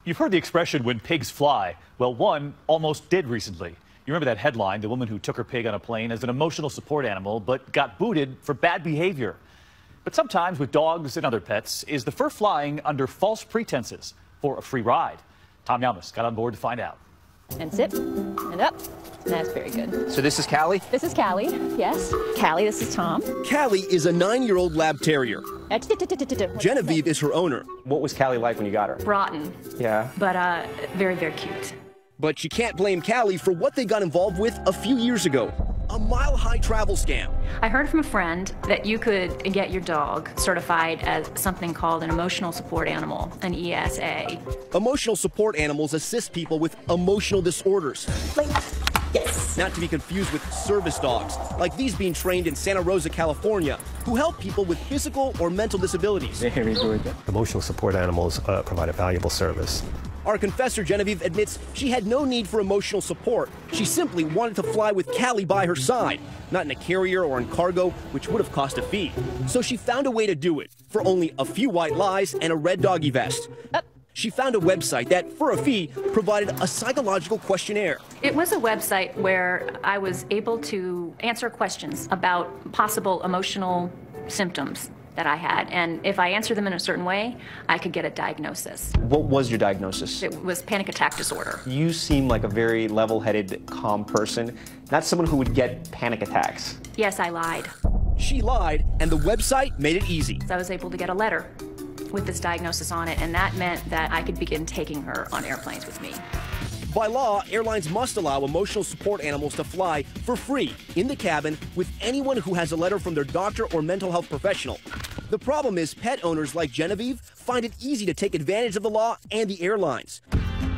You've heard the expression, when pigs fly. Well, one almost did recently. You remember that headline, the woman who took her pig on a plane as an emotional support animal, but got booted for bad behavior. But sometimes with dogs and other pets, is the fur flying under false pretenses for a free ride? Tom Yamas got on board to find out. And sit, and up. That's very good. So this is Callie? This is Callie, yes. Callie, this is Tom. Callie is a 9-year-old lab terrier. Genevieve is her owner. What was Callie like when you got her? Rotten. Yeah. But very, very cute. But you can't blame Callie for what they got involved with a few years ago. A mile-high travel scam. I heard from a friend that you could get your dog certified as something called an emotional support animal, an ESA. Emotional support animals assist people with emotional disorders. Yes. Not to be confused with service dogs, like these being trained in Santa Rosa, California, who help people with physical or mental disabilities. Very good. Emotional support animals provide a valuable service. Our confessor, Genevieve, admits she had no need for emotional support. She simply wanted to fly with Callie by her side, not in a carrier or in cargo, which would have cost a fee. So she found a way to do it, for only a few white lies and a red doggy vest. She found a website that, for a fee, provided a psychological questionnaire. It was a website where I was able to answer questions about possible emotional symptoms that I had, and if I answered them in a certain way, I could get a diagnosis. What was your diagnosis? It was panic attack disorder. You seem like a very level-headed, calm person, not someone who would get panic attacks. Yes, I lied. She lied, and the website made it easy. I was able to get a letter with this diagnosis on it, and that meant that I could begin taking her on airplanes with me. By law, airlines must allow emotional support animals to fly for free in the cabin with anyone who has a letter from their doctor or mental health professional. The problem is pet owners like Genevieve find it easy to take advantage of the law and the airlines.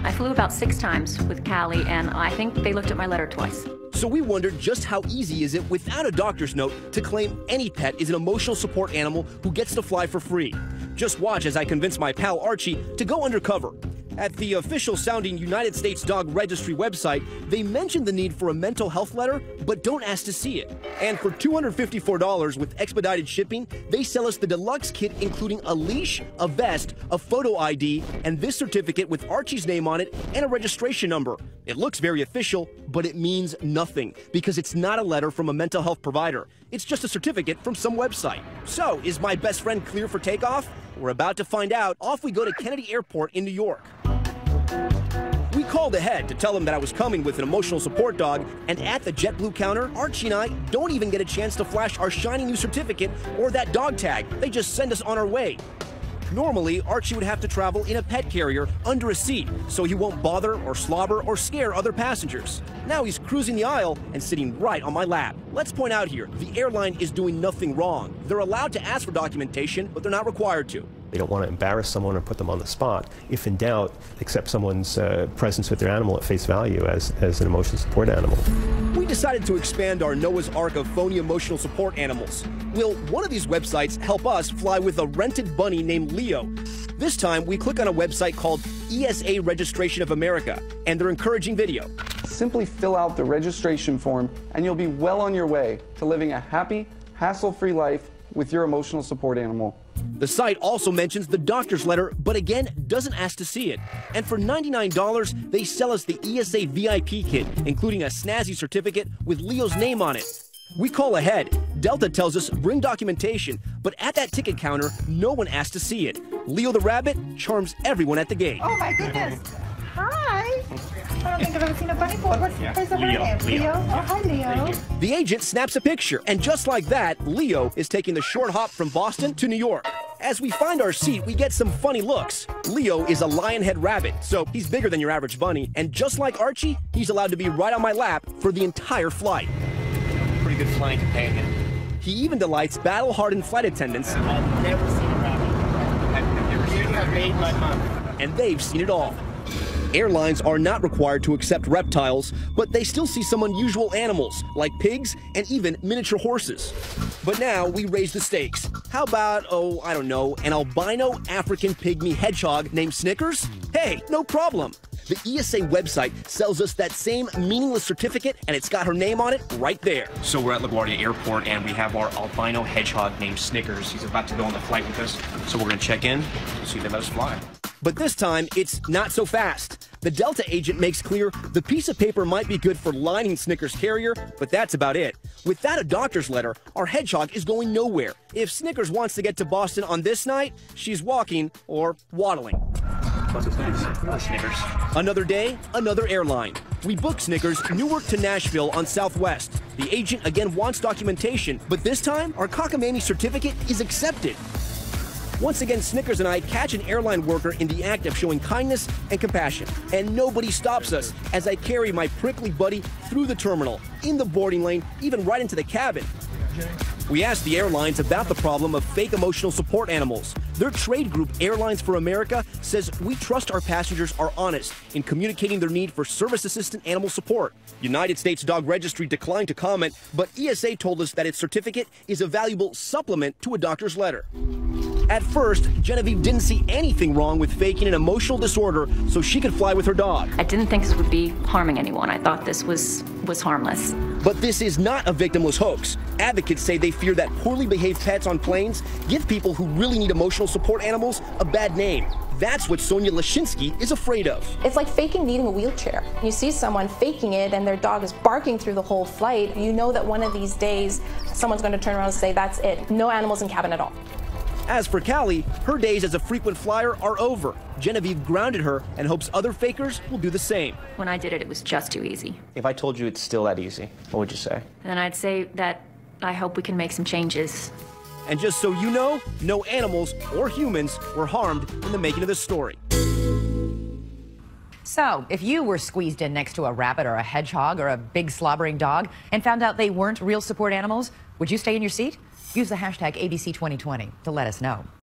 I flew about 6 times with Callie, and I think they looked at my letter twice. So we wondered just how easy is it without a doctor's note to claim any pet is an emotional support animal who gets to fly for free. Just watch as I convince my pal Archie to go undercover. At the official sounding United States Dog Registry website, they mention the need for a mental health letter, but don't ask to see it. And for $254 with expedited shipping, they sell us the deluxe kit including a leash, a vest, a photo ID, and this certificate with Archie's name on it and a registration number. It looks very official, but it means nothing because it's not a letter from a mental health provider. It's just a certificate from some website. So, is my best friend clear for takeoff? We're about to find out. Off we go to Kennedy Airport in New York. We called ahead to tell them that I was coming with an emotional support dog, and at the JetBlue counter, Archie and I don't even get a chance to flash our shiny new certificate or that dog tag. They just send us on our way. Normally, Archie would have to travel in a pet carrier under a seat, so he won't bother or slobber or scare other passengers. Now he's cruising the aisle and sitting right on my lap. Let's point out here, the airline is doing nothing wrong. They're allowed to ask for documentation, but they're not required to. They don't want to embarrass someone or put them on the spot. If in doubt, accept someone's presence with their animal at face value as an emotional support animal. We decided to expand our Noah's Ark of phony emotional support animals. Will one of these websites help us fly with a rented bunny named Leo? This time, we click on a website called ESA Registration of America, and they're encouraging video. Simply fill out the registration form, and you'll be well on your way to living a happy, hassle-free life with your emotional support animal. The site also mentions the doctor's letter, but again, doesn't ask to see it. And for $99, they sell us the ESA VIP kit, including a snazzy certificate with Leo's name on it. We call ahead. Delta tells us bring documentation, but at that ticket counter, no one asked to see it. Leo the rabbit charms everyone at the gate. Oh my goodness. Hi. I don't think I've ever seen a bunny boy. Where's the name? Leo. Oh, hi, Leo. The agent snaps a picture, and just like that, Leo is taking the short hop from Boston to New York. As we find our seat, we get some funny looks. Leo is a lion-head rabbit, so he's bigger than your average bunny, and just like Archie, he's allowed to be right on my lap for the entire flight. Pretty good flying companion. He even delights battle-hardened flight attendants. I've never seen a rabbit. I've never seen a made my mom. And they've seen it all. Airlines are not required to accept reptiles, but they still see some unusual animals, like pigs and even miniature horses. But now we raise the stakes. How about, oh, I don't know, an albino African pygmy hedgehog named Snickers? Hey, no problem. The ESA website sells us that same meaningless certificate, and it's got her name on it right there. So we're at LaGuardia Airport, and we have our albino hedgehog named Snickers. He's about to go on the flight with us, so we're going to check in and see if they let us fly. But this time, it's not so fast. The Delta agent makes clear the piece of paper might be good for lining Snickers' carrier, but that's about it. Without a doctor's letter, our hedgehog is going nowhere. If Snickers wants to get to Boston on this night, she's walking or waddling. Snickers. Another day, another airline. We booked Snickers Newark to Nashville on Southwest. The agent again wants documentation, but this time our cockamamie certificate is accepted. Once again, Snickers and I catch an airline worker in the act of showing kindness and compassion. And nobody stops us as I carry my prickly buddy through the terminal, in the boarding lane, even right into the cabin. We asked the airlines about the problem of fake emotional support animals. Their trade group, Airlines for America, says we trust our passengers are honest in communicating their need for service assistant animal support. United States Dog Registry declined to comment, but ESA told us that its certificate is a valuable supplement to a doctor's letter. At first, Genevieve didn't see anything wrong with faking an emotional disorder so she could fly with her dog. I didn't think this would be harming anyone. I thought this was harmless. But this is not a victimless hoax. Advocates say they fear that poorly behaved pets on planes give people who really need emotional support animals a bad name. That's what Sonia Lashinsky is afraid of. It's like faking needing a wheelchair. You see someone faking it and their dog is barking through the whole flight. You know that one of these days someone's going to turn around and say, that's it. No animals in cabin at all. As for Callie, her days as a frequent flyer are over. Genevieve grounded her and hopes other fakers will do the same. When I did it, it was just too easy. If I told you it's still that easy, what would you say? Then I'd say that I hope we can make some changes. And just so you know, no animals or humans were harmed in the making of this story. So, if you were squeezed in next to a rabbit or a hedgehog or a big slobbering dog and found out they weren't real support animals, would you stay in your seat? Use the hashtag ABC2020 to let us know.